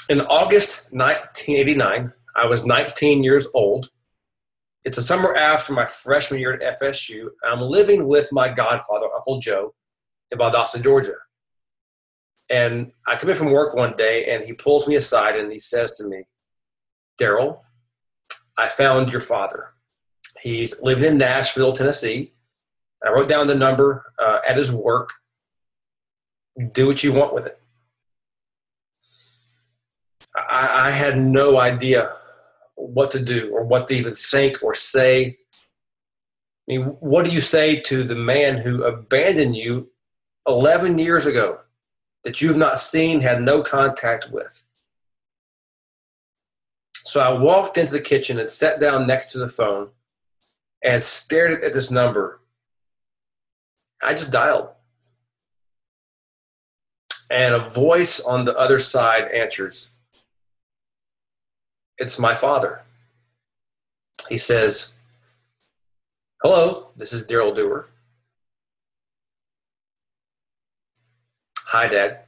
In August 1989, I was 19 years old. It's a summer after my freshman year at FSU. I'm living with my godfather, Uncle Joe, in Valdosta, Georgia. And I come in from work one day, and he pulls me aside, and he says to me, Daryl, I found your father. He's living in Nashville, Tennessee. I wrote down the number at his work. Do what you want with it. I had no idea what to do or what to even think or say. I mean, what do you say to the man who abandoned you 11 years ago that you've not seen, had no contact with? So I walked into the kitchen and sat down next to the phone and stared at this number. I just dialed. And a voice on the other side answers. It's my father. He says, hello, this is Daryl Dewar. Hi, Dad.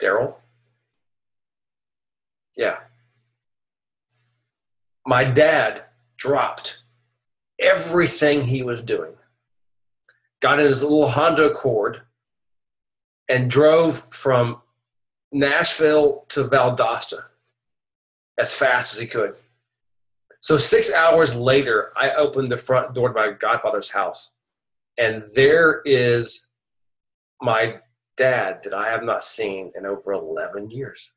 Daryl? Yeah. My dad dropped everything he was doing, got in his little Honda Accord, and drove from Nashville to Valdosta as fast as he could. So 6 hours later, I opened the front door to my godfather's house, and there is my dad that I have not seen in over 11 years.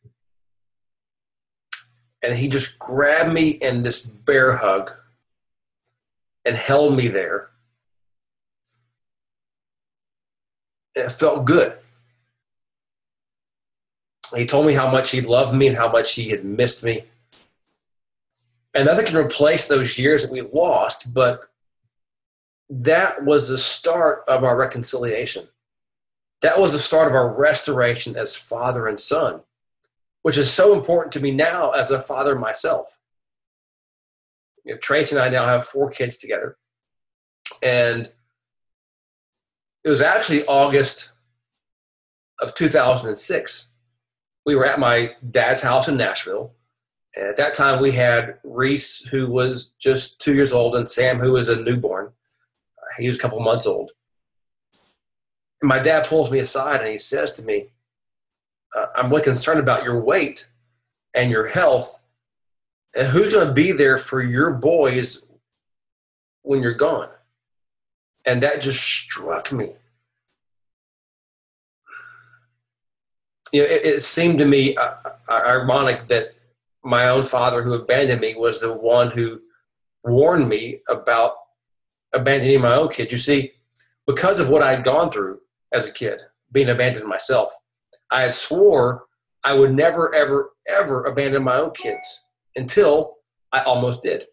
And he just grabbed me in this bear hug and held me there. And it felt good. He told me how much he loved me and how much he had missed me. And nothing can replace those years that we lost, but that was the start of our reconciliation. That was the start of our restoration as father and son, which is so important to me now as a father myself. You know, Tracy and I now have 4 kids together. And it was actually August of 2006. We were at my dad's house in Nashville. And at that time, we had Reese, who was just 2 years old, and Sam, who was a newborn. He was a couple months old. And my dad pulls me aside, and he says to me, I'm really concerned about your weight and your health, and who's going to be there for your boys when you're gone. And that just struck me. You know, it seemed to me ironic that my own father who abandoned me was the one who warned me about abandoning my own kid. You see, because of what I had gone through as a kid, being abandoned myself, I had swore I would never, ever, ever abandon my own kids until I almost did.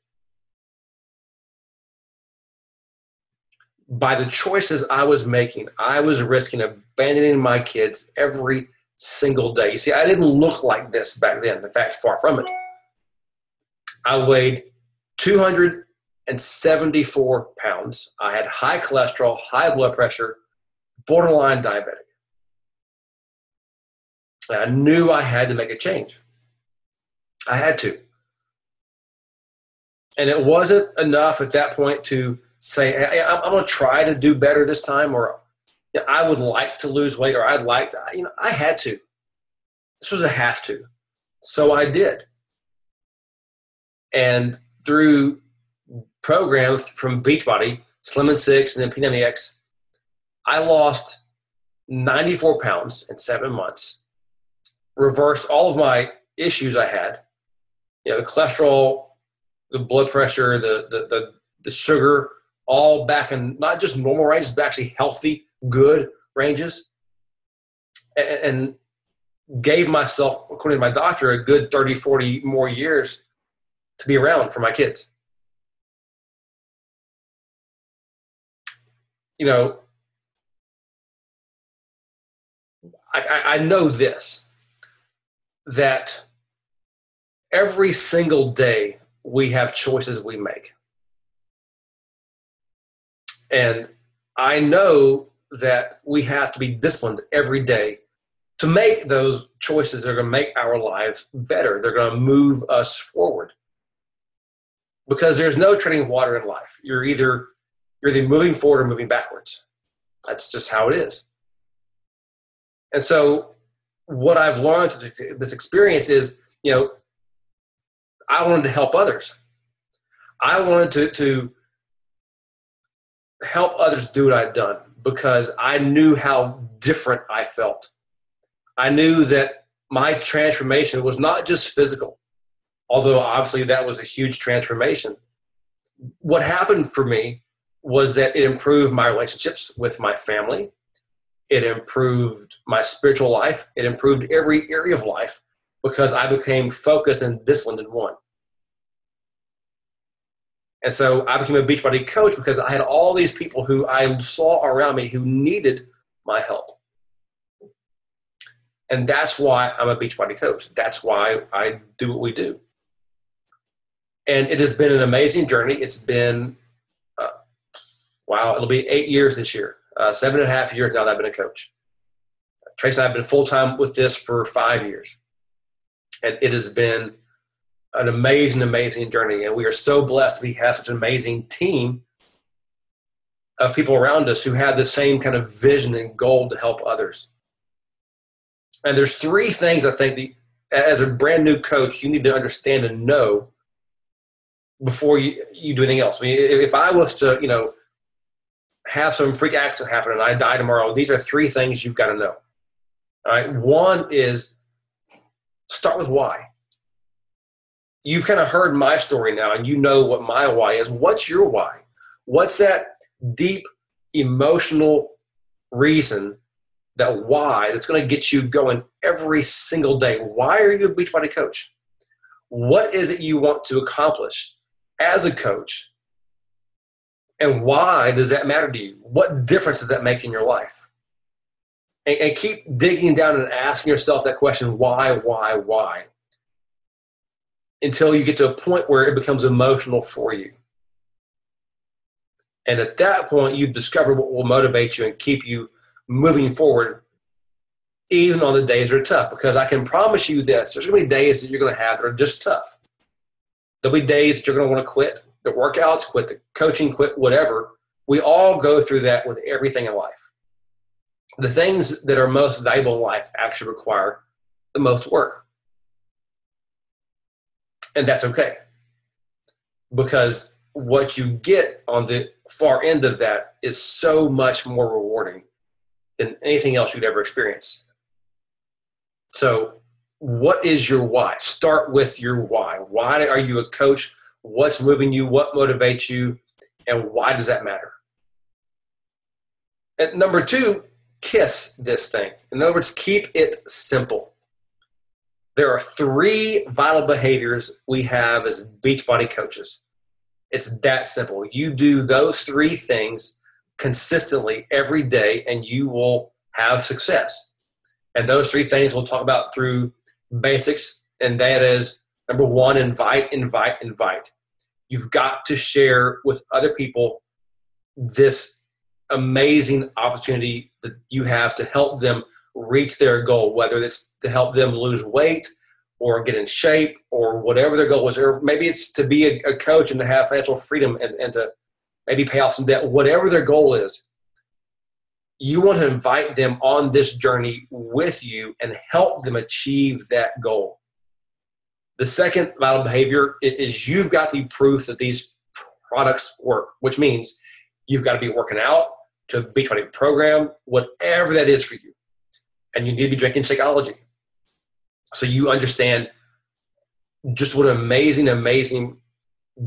By the choices I was making, I was risking abandoning my kids every single day. You see, I didn't look like this back then. In fact, far from it. I weighed 274 pounds. I had high cholesterol, high blood pressure, borderline diabetic. And I knew I had to make a change. I had to. And it wasn't enough at that point to say, hey, I'm going to try to do better this time, or I would like to lose weight, or I'd like to, I had to. This was a have to. So I did. And through programs from Beachbody, Slim and Six, and then P90X, I lost 94 pounds in 7 months, reversed all of my issues I had, the cholesterol, the blood pressure, the sugar, all back in not just normal ranges, but actually healthy, good ranges, and gave myself, according to my doctor, a good 30, 40 more years to be around for my kids. I know this, that every single day we have choices we make. And I know that we have to be disciplined every day to make those choices that are going to make our lives better. They're going to move us forward. Because there's no treading water in life. You're either moving forward or moving backwards. That's just how it is. And so what I've learned through this experience is, I wanted to help others. I wanted to help others do what I'd done because I knew how different I felt. I knew that my transformation was not just physical, although obviously that was a huge transformation. What happened for me was that it improved my relationships with my family. It improved my spiritual life. It improved every area of life because I became focused and disciplined in one. And so I became a Beachbody coach because I had all these people who I saw around me who needed my help. And that's why I'm a Beachbody coach. That's why I do what we do. And it has been an amazing journey. It's been, it'll be 8 years this year. 7.5 years now that I've been a coach. Trace and I have been full-time with this for 5 years. And it has been an amazing, amazing journey. And we are so blessed to have such an amazing team of people around us who have the same kind of vision and goal to help others. And there's 3 things I think as a brand new coach, you need to understand and know before you do anything else. I mean, if I was to, have some freak accident happen and I die tomorrow, these are 3 things you've got to know. All right. One is start with why. You've kind of heard my story now and you know what my why is. What's your why? What's that deep emotional reason, that why that's going to get you going every single day? Why are you a Beachbody coach? What is it you want to accomplish as a coach? And why does that matter to you? What difference does that make in your life? And keep digging down and asking yourself that question, why, until you get to a point where it becomes emotional for you. And at that point, you've discovered what will motivate you and keep you moving forward, even on the days that are tough. Because I can promise you this, there's going to be days that you're going to have that are just tough. There'll be days that you're going to want to quit the workouts, quit the coaching, quit whatever. We all go through that with everything in life. The things that are most valuable in life actually require the most work. And that's okay. Because what you get on the far end of that is so much more rewarding than anything else you'd ever experience. So what is your why? Start with your why. Why are you a coach? What's moving you? What motivates you? And why does that matter? And number 2, kiss this thing. In other words, keep it simple. There are 3 vital behaviors we have as Beachbody coaches. It's that simple. You do those 3 things consistently every day and you will have success. And those 3 things we'll talk about through basics. And that is, number 1, invite. You've got to share with other people this amazing opportunity that you have to help them reach their goal, whether it's to help them lose weight or get in shape or whatever their goal is. Or maybe it's to be a coach and to have financial freedom and to maybe pay off some debt, whatever their goal is. You want to invite them on this journey with you and help them achieve that goal. The second vital behavior is you've got to be proof that these products work, which means you've got to be working out to a Beachbody program, whatever that is for you. And you need to be drinking Shakeology. So you understand just what an amazing, amazing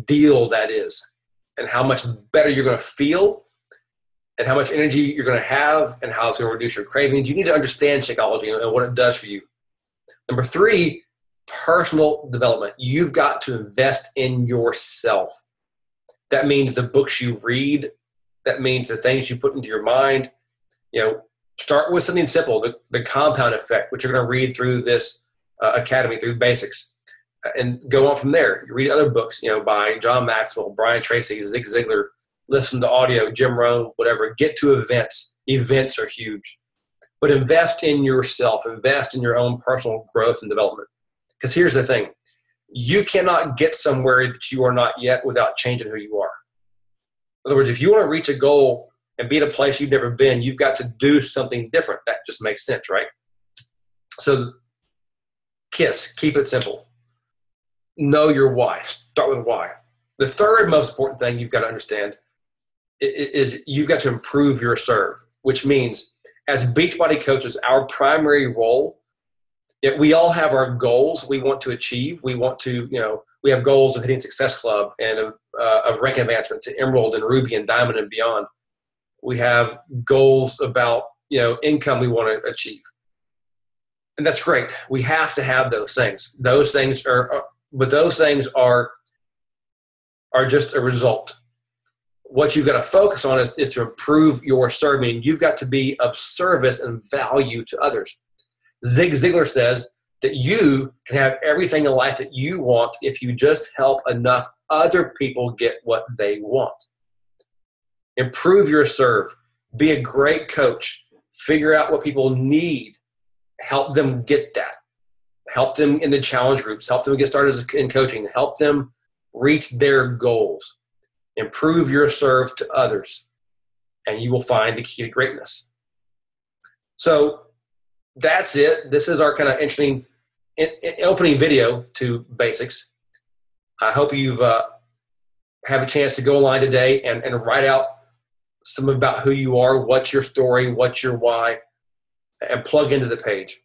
deal that is and how much better you're going to feel and how much energy you're going to have and how it's going to reduce your cravings. You need to understand Shakeology and what it does for you. Number 3, personal development. You've got to invest in yourself. That means the books you read. That means the things you put into your mind. Start with something simple, the compound effect, which you're going to read through this academy, through basics, and go on from there. You read other books, by John Maxwell, Brian Tracy, Zig Ziglar, listen to audio, Jim Rohn, whatever. Get to events. Events are huge. But invest in yourself. Invest in your own personal growth and development. Because here's the thing. You cannot get somewhere that you are not yet without changing who you are. In other words, if you want to reach a goal and be at a place you've never been, you've got to do something different. That just makes sense, right? So keep it simple. Know your why. Start with why. The third most important thing you've got to understand is you've got to improve your serve, which means as Beachbody coaches, our primary role, we all have our goals we want to achieve. We want to, we have goals of hitting Success Club and of rank advancement to Emerald and Ruby and Diamond and beyond. We have goals about, income we want to achieve. And that's great. We have to have those things. Those things are just a result. What you've got to focus on is to improve your serving. You've got to be of service and value to others. Zig Ziglar says that you can have everything in life that you want if you just help enough other people get what they want. Improve your serve. Be a great coach. Figure out what people need. Help them get that. Help them in the challenge groups. Help them get started in coaching. Help them reach their goals. Improve your serve to others, and you will find the key to greatness. So that's it. This is our kind of interesting opening video to basics. I hope you've have a chance to go online today and write out some about who you are, what's your story, what's your why, and plug into the page.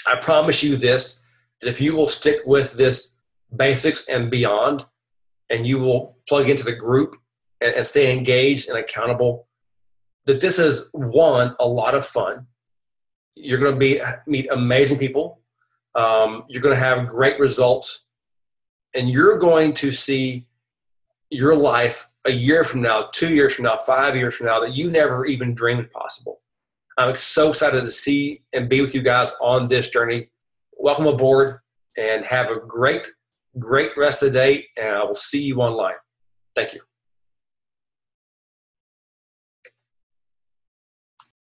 I promise you this, that if you will stick with this basics and beyond, and you will plug into the group and stay engaged and accountable, that this is, one, a lot of fun. You're going to meet amazing people. You're going to have great results. And you're going to see your life a year from now, 2 years from now, 5 years from now that you never even dreamed possible. I'm so excited to see and be with you guys on this journey. Welcome aboard and have a great rest of the day, and I will see you online. Thank you.